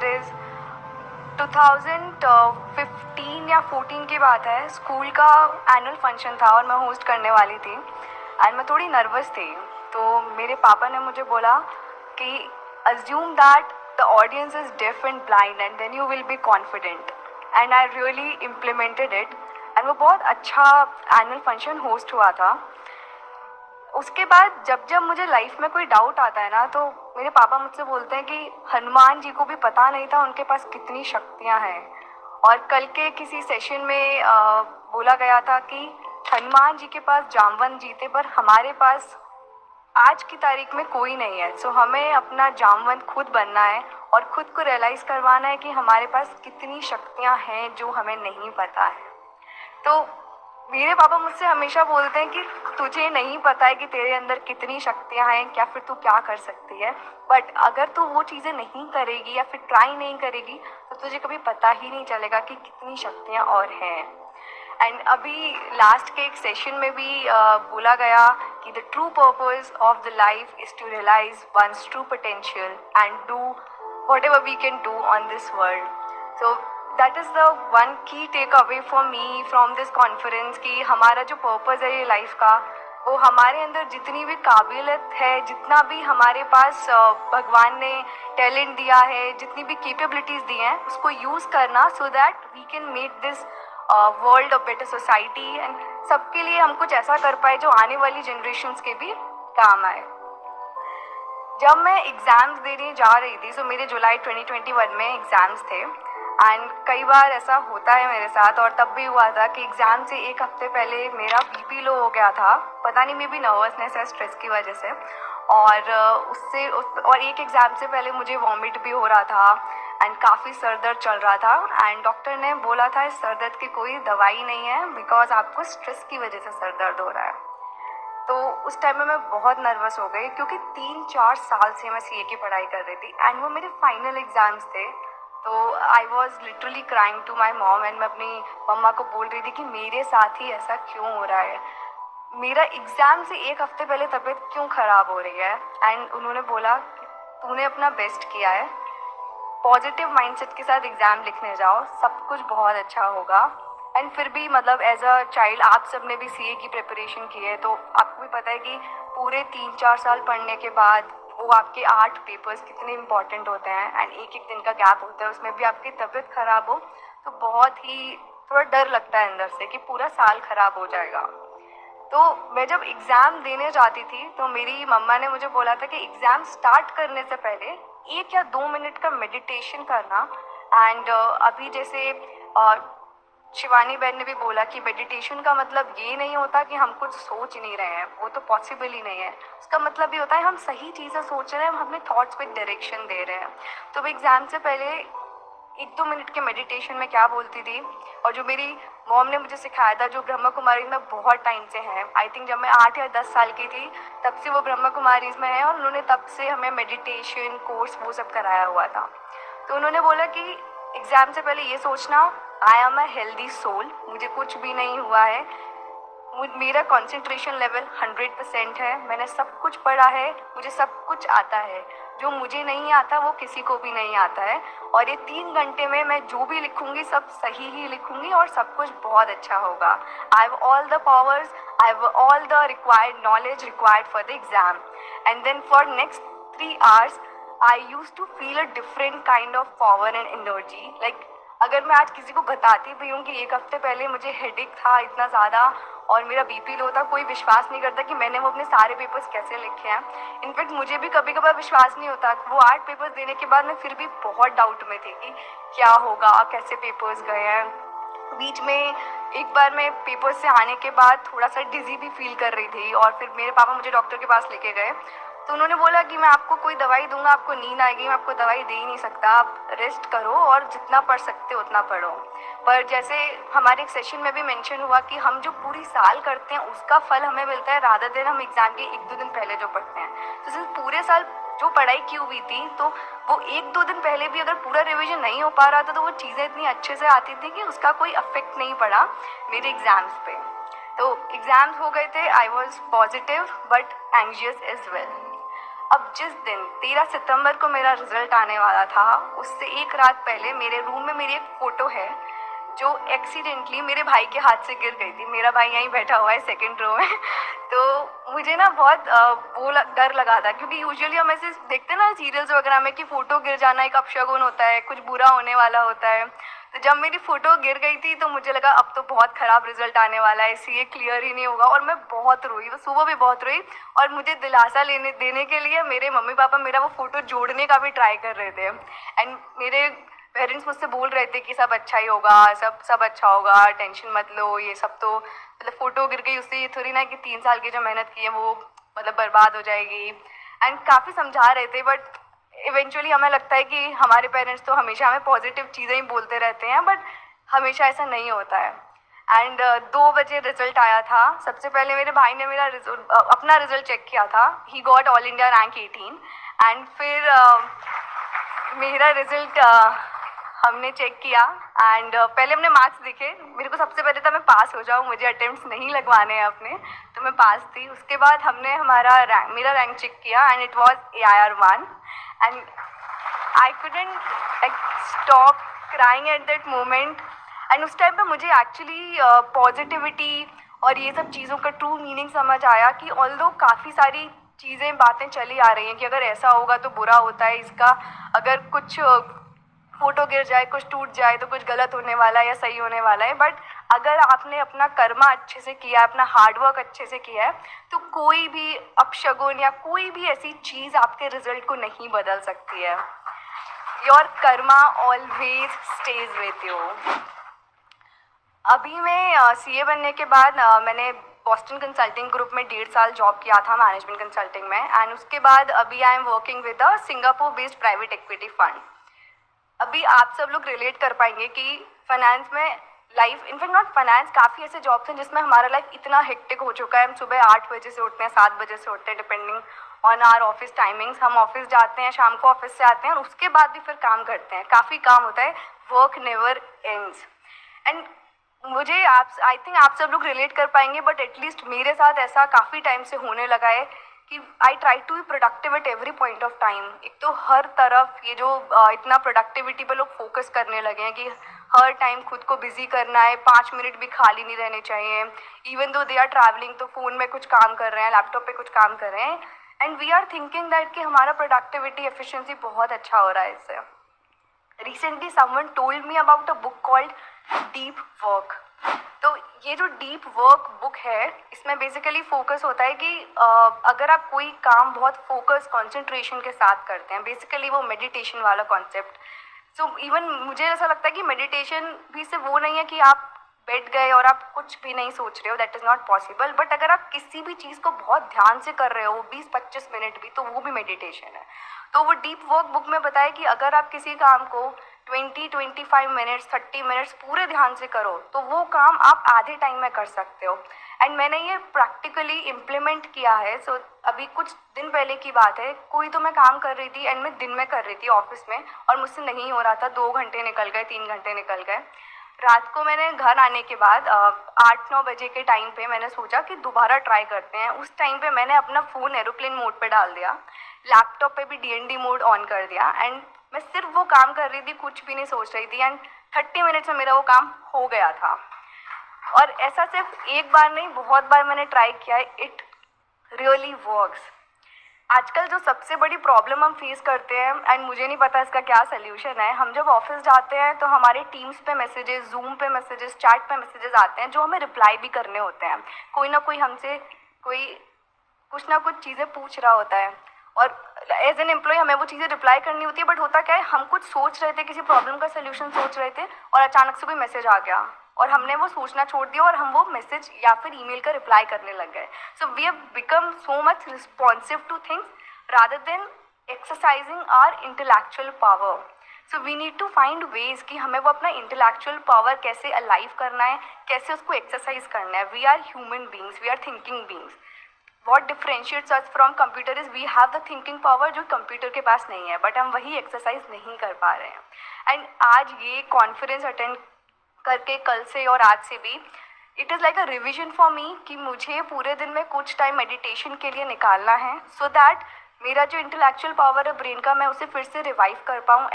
Is 2015 या 14 की बात है। स्कूल का एनुअल फंक्शन था और मैं होस्ट करने वाली थी एंड मैं थोड़ी नर्वस थी। तो मेरे पापा ने मुझे बोला कि assume that the audience is deaf and blind and then you will be confident, and I really implemented it and वो बहुत अच्छा एनुअल फंक्शन होस्ट हुआ था। उसके बाद जब जब मुझे लाइफ में कोई डाउट आता है ना, तो मेरे पापा मुझसे बोलते हैं कि हनुमान जी को भी पता नहीं था उनके पास कितनी शक्तियां हैं। और कल के किसी सेशन में बोला गया था कि हनुमान जी के पास जामवंत जी थे, पर हमारे पास आज की तारीख में कोई नहीं है। सो हमें अपना जामवंत खुद बनना है और खुद को रियलाइज़ करवाना है कि हमारे पास कितनी शक्तियां हैं जो हमें नहीं पता है। तो मेरे पापा मुझसे हमेशा बोलते हैं कि तुझे नहीं पता है कि तेरे अंदर कितनी शक्तियां हैं, क्या फिर तू क्या कर सकती है, बट अगर तू वो चीज़ें नहीं करेगी या फिर ट्राई नहीं करेगी तो तुझे कभी पता ही नहीं चलेगा कि कितनी शक्तियां और हैं। एंड अभी लास्ट के एक सेशन में भी बोला गया कि the true purpose of the life is to realize one's true potential and do whatever we can do on this world. So that is the one key takeaway for me from this conference कि हमारा जो purpose है ये life का, वो हमारे अंदर जितनी भी काबिलियत है, जितना भी हमारे पास भगवान ने टैलेंट दिया है, जितनी भी कैपेबिलिटीज़ दी हैं, उसको यूज़ करना so that we can make this world a better society and सबके लिए हम कुछ ऐसा कर पाए जो आने वाली जनरेशन्स के भी काम आए। जब मैं एग्ज़ाम्स देने जा रही थी, तो मेरे जुलाई 2021 में एग्ज़ाम्स थे एंड कई बार ऐसा होता है मेरे साथ, और तब भी हुआ था कि एग्ज़ाम से एक हफ्ते पहले मेरा बीपी लो हो गया था। पता नहीं, मे बी नर्वसनेस है स्ट्रेस की वजह से, और और एक एग्ज़ाम से पहले मुझे वॉमिट भी हो रहा था एंड काफ़ी सर दर्द चल रहा था एंड डॉक्टर ने बोला था इस सर दर्द की कोई दवाई नहीं है बिकॉज आपको स्ट्रेस की वजह से सर दर्द हो रहा है। तो उस टाइम में मैं बहुत नर्वस हो गई क्योंकि 3-4 साल से मैं सीए की पढ़ाई कर रही थी एंड वो मेरे फाइनल एग्ज़ाम्स थे। तो I was literally crying to my mom and मैं अपनी मम्मा को बोल रही थी कि मेरे साथ ही ऐसा क्यों हो रहा है, मेरा एग्ज़ाम से एक हफ्ते पहले तबीयत क्यों ख़राब हो रही है। एंड उन्होंने बोला कि तूने अपना बेस्ट किया है, पॉजिटिव माइंडसेट के साथ एग्ज़ाम लिखने जाओ, सब कुछ बहुत अच्छा होगा। एंड फिर भी मतलब एज अ चाइल्ड आप सब ने भी सीए की प्रिपरेशन की है, तो आपको भी पता है कि पूरे 3-4 साल पढ़ने के बाद वो आपके 8 पेपर्स कितने इंपॉर्टेंट होते हैं एंड एक एक दिन का गैप होता है, उसमें भी आपकी तबीयत ख़राब हो तो बहुत ही थोड़ा डर लगता है अंदर से कि पूरा साल ख़राब हो जाएगा। तो मैं जब एग्ज़ाम देने जाती थी तो मेरी मम्मा ने मुझे बोला था कि एग्ज़ाम स्टार्ट करने से पहले 1 या 2 मिनट का मेडिटेशन करना। एंड अभी जैसे शिवानी बहन ने भी बोला कि मेडिटेशन का मतलब ये नहीं होता कि हम कुछ सोच नहीं रहे हैं, वो तो पॉसिबल ही नहीं है। उसका मतलब ये होता है हम सही चीज़ें सोच रहे हैं, हम अपने थॉट्स को एक डायरेक्शन दे रहे हैं। तो मैं एग्ज़ाम से पहले 1-2 मिनट के मेडिटेशन में क्या बोलती थी, और जो मेरी मॉम ने मुझे सिखाया था, जो ब्रह्मा कुमारीज में बहुत टाइम से है, आई थिंक जब मैं 8 या 10 साल की थी तब से वो ब्रह्मा कुमारीज में है और उन्होंने तब से हमें मेडिटेशन कोर्स वो सब कराया हुआ था। तो उन्होंने बोला कि एग्ज़ाम से पहले ये सोचना, I am a healthy soul, मुझे कुछ भी नहीं हुआ है, मेरा कंसंट्रेशन लेवल 100% है, मैंने सब कुछ पढ़ा है, मुझे सब कुछ आता है, जो मुझे नहीं आता वो किसी को भी नहीं आता है, और ये 3 घंटे में मैं जो भी लिखूंगी सब सही ही लिखूंगी और सब कुछ बहुत अच्छा होगा। I have all the powers, I have all the required knowledge required for the exam. And then for next 3 hours I use to feel a different kind of power and energy. Like अगर मैं आज किसी को बताती भी हूँ कि एक हफ्ते पहले मुझे हेडेक था इतना ज़्यादा और मेरा बीपी लो था, कोई विश्वास नहीं करता कि मैंने वो अपने सारे पेपर्स कैसे लिखे हैं। इनफैक्ट मुझे भी कभी कभार विश्वास नहीं होता। वो 8 पेपर्स देने के बाद मैं फिर भी बहुत डाउट में थी कि क्या होगा, कैसे पेपर्स गए हैं। बीच में एक बार मैं पेपर से आने के बाद थोड़ा सा डिजी भी फील कर रही थी और फिर मेरे पापा मुझे डॉक्टर के पास लेके गए, तो उन्होंने बोला कि मैं आपको कोई दवाई दूंगा, आपको नींद आएगी, मैं आपको दवाई दे ही नहीं सकता, आप रेस्ट करो और जितना पढ़ सकते हो उतना पढ़ो। पर जैसे हमारे एक सेशन में भी मेंशन हुआ कि हम जो पूरी साल करते हैं उसका फल हमें मिलता है रादर देन हम एग्ज़ाम के 1-2 दिन पहले जो पढ़ते हैं। तो सिर्फ पूरे साल जो पढ़ाई की हुई थी, तो वो 1-2 दिन पहले भी अगर पूरा रिवीजन नहीं हो पा रहा था तो वो चीज़ें इतनी अच्छे से आती थी कि उसका कोई अफेक्ट नहीं पड़ा मेरे एग्ज़ाम्स पे। तो एग्ज़ाम्स हो गए थे, I was positive but anxious as well. अब जिस दिन 13 सितंबर को मेरा रिजल्ट आने वाला था, उससे एक रात पहले मेरे रूम में मेरी एक फ़ोटो है जो एक्सीडेंटली मेरे भाई के हाथ से गिर गई थी। मेरा भाई यहीं बैठा हुआ है सेकंड रो में। तो मुझे ना बहुत डर लगा था, क्योंकि यूजुअली हम ऐसे देखते हैं ना सीरियल्स वगैरह में कि फ़ोटो गिर जाना एक अपशगुन होता है, कुछ बुरा होने वाला होता है। तो जब मेरी फ़ोटो गिर गई थी तो मुझे लगा अब तो बहुत ख़राब रिजल्ट आने वाला है, सीए क्लियर ही नहीं होगा। और मैं बहुत रोई, वो सुबह भी बहुत रोई। और मुझे दिलासा देने के लिए मेरे मम्मी पापा मेरा वो फ़ोटो जोड़ने का भी ट्राई कर रहे थे। एंड मेरे पेरेंट्स मुझसे बोल रहे थे कि सब अच्छा ही होगा, सब अच्छा होगा, टेंशन मत लो, ये सब तो मतलब फ़ोटो गिर गई उससे ये थोड़ी ना कि 3 साल की जो मेहनत की है वो मतलब बर्बाद हो जाएगी। एंड काफ़ी समझा रहे थे, बट इवेंचुअली हमें लगता है कि हमारे पेरेंट्स तो हमेशा हमें पॉजिटिव चीज़ें ही बोलते रहते हैं, बट हमेशा ऐसा नहीं होता है। एंड 2 बजे रिजल्ट आया था। सबसे पहले मेरे भाई ने मेरा अपना रिजल्ट चेक किया था। He got all India rank 18। And फिर मेरा रिजल्ट हमने चेक किया। एंड पहले हमने मार्क्स देखे। मेरे को सबसे पहले था मैं पास हो जाऊँ, मुझे अटेम्प्ट्स नहीं लगवाने हैं अपने, तो मैं पास थी। उसके बाद हमने मेरा रैंक चेक किया and it was AIR1। And I couldn't like stop crying at that moment. And उस टाइम पे मुझे एक्चुअली पॉजिटिविटी और ये सब चीज़ों का ट्रू मीनिंग समझ आया कि ऑल्दो काफ़ी सारी चीज़ें बातें चली आ रही हैं कि अगर ऐसा होगा तो बुरा होता है, इसका अगर कुछ फ़ोटो गिर जाए, कुछ टूट जाए तो कुछ गलत होने वाला है या सही होने वाला है। बट अगर आपने अपना कर्मा अच्छे से किया है, अपना हार्डवर्क अच्छे से किया है, तो कोई भी अपशगुन या कोई भी ऐसी चीज़ आपके रिजल्ट को नहीं बदल सकती है। Your Karma always stage with you. अभी मैं CA बनने के बाद मैंने बॉस्टन कंसल्टिंग ग्रुप में 1.5 साल जॉब किया था मैनेजमेंट कंसल्टिंग में। एंड उसके बाद अभी I am working with a Singapore based private equity fund. अभी आप सब लोग रिलेट कर पाएंगे कि फाइनेंस में लाइफ, इनफैक्ट नॉट फाइनेंस, काफ़ी ऐसे जॉब्स हैं जिसमें हमारा लाइफ इतना हेक्टिक हो चुका है। हम सुबह 8 बजे से उठते हैं, 7 बजे से उठते हैं, depending on our office timings. हम ऑफिस जाते हैं, शाम को ऑफिस से आते हैं और उसके बाद भी फिर काम करते हैं, काफ़ी काम होता है। Work never ends. एंड मुझे आई थिंक आप सब लोग रिलेट कर पाएंगे, बट एटलीस्ट मेरे साथ ऐसा काफ़ी टाइम से होने लगा है कि I try to be productive at every point of time. एक तो हर तरफ ये जो इतना प्रोडक्टिविटी पे लोग फोकस करने लगे हैं कि हर टाइम खुद को बिजी करना है, 5 मिनट भी खाली नहीं रहने चाहिए। Even though they are travelling तो फ़ोन में कुछ काम कर रहे हैं, लैपटॉप पे कुछ काम कर रहे हैं। And we are thinking that कि हमारा प्रोडक्टिविटी एफिशिएंसी बहुत अच्छा हो रहा है इससे। Recently someone told me about a book called deep work. तो ये जो डीप वर्क बुक है, इसमें बेसिकली फोकस होता है कि अगर आप कोई काम बहुत फोकस कंसंट्रेशन के साथ करते हैं, बेसिकली वो मेडिटेशन वाला कॉन्सेप्ट। सो इवन मुझे ऐसा लगता है कि मेडिटेशन भी सिर्फ वो नहीं है कि आप बैठ गए और आप कुछ भी नहीं सोच रहे हो, that is not possible. But अगर आप किसी भी चीज़ को बहुत ध्यान से कर रहे हो 20-25 मिनट भी, तो वो भी मेडिटेशन है। तो वो डीप वर्क बुक में बताया कि अगर आप किसी काम को 20-25 मिनट्स, 30 मिनट्स पूरे ध्यान से करो तो वो काम आप आधे टाइम में कर सकते हो। एंड मैंने ये प्रैक्टिकली इम्प्लीमेंट किया है। सो अभी कुछ दिन पहले की बात है, कोई तो मैं काम कर रही थी एंड मैं दिन में कर रही थी ऑफिस में और मुझसे नहीं हो रहा था। 2 घंटे निकल गए, 3 घंटे निकल गए। रात को मैंने घर आने के बाद 8-9 बजे के टाइम पे मैंने सोचा कि दोबारा ट्राई करते हैं। उस टाइम पे मैंने अपना फ़ोन एरोप्लेन मोड पे डाल दिया, लैपटॉप पे भी DND मोड ऑन कर दिया एंड मैं सिर्फ वो काम कर रही थी, कुछ भी नहीं सोच रही थी। एंड 30 मिनट्स में मेरा वो काम हो गया था। और ऐसा सिर्फ एक बार नहीं, बहुत बार मैंने ट्राई किया है। It really works. आजकल जो सबसे बड़ी प्रॉब्लम हम फेस करते हैं, एंड मुझे नहीं पता इसका क्या सोल्यूशन है, हम जब ऑफिस जाते हैं तो हमारे टीम्स पे मैसेजेस, जूम पे मैसेजेस, चैट पे मैसेजेस आते हैं जो हमें रिप्लाई भी करने होते हैं। कोई ना कोई हमसे कुछ ना कुछ चीज़ें पूछ रहा होता है और एज एन एम्प्लॉय हमें वो चीज़ें रिप्लाई करनी होती है। बट होता क्या है, हम कुछ सोच रहे थे, किसी प्रॉब्लम का सोल्यूशन सोच रहे थे और अचानक से कोई मैसेज आ गया और हमने वो सोचना छोड़ दिया और हम वो मैसेज या फिर ईमेल का रिप्लाई करने लग गए। So we have become so much responsive to things rather than exercising our intellectual power. So we need to find ways कि हमें वो अपना intellectual power कैसे alive करना है, कैसे उसको exercise करना है। We are human beings, we are thinking beings. What differentiates us from computer is we have the thinking power जो computer के पास नहीं है, but हम वही exercise नहीं कर पा रहे हैं। And आज ये conference attend करके कल से और आज से भी it is like a revision for me कि मुझे पूरे दिन में कुछ टाइम मेडिटेशन के लिए निकालना है, सो दैट मेरा जो इंटेलेक्चुअल पावर है ब्रेन का, मैं उसे फिर से रिवाइव कर पाऊँ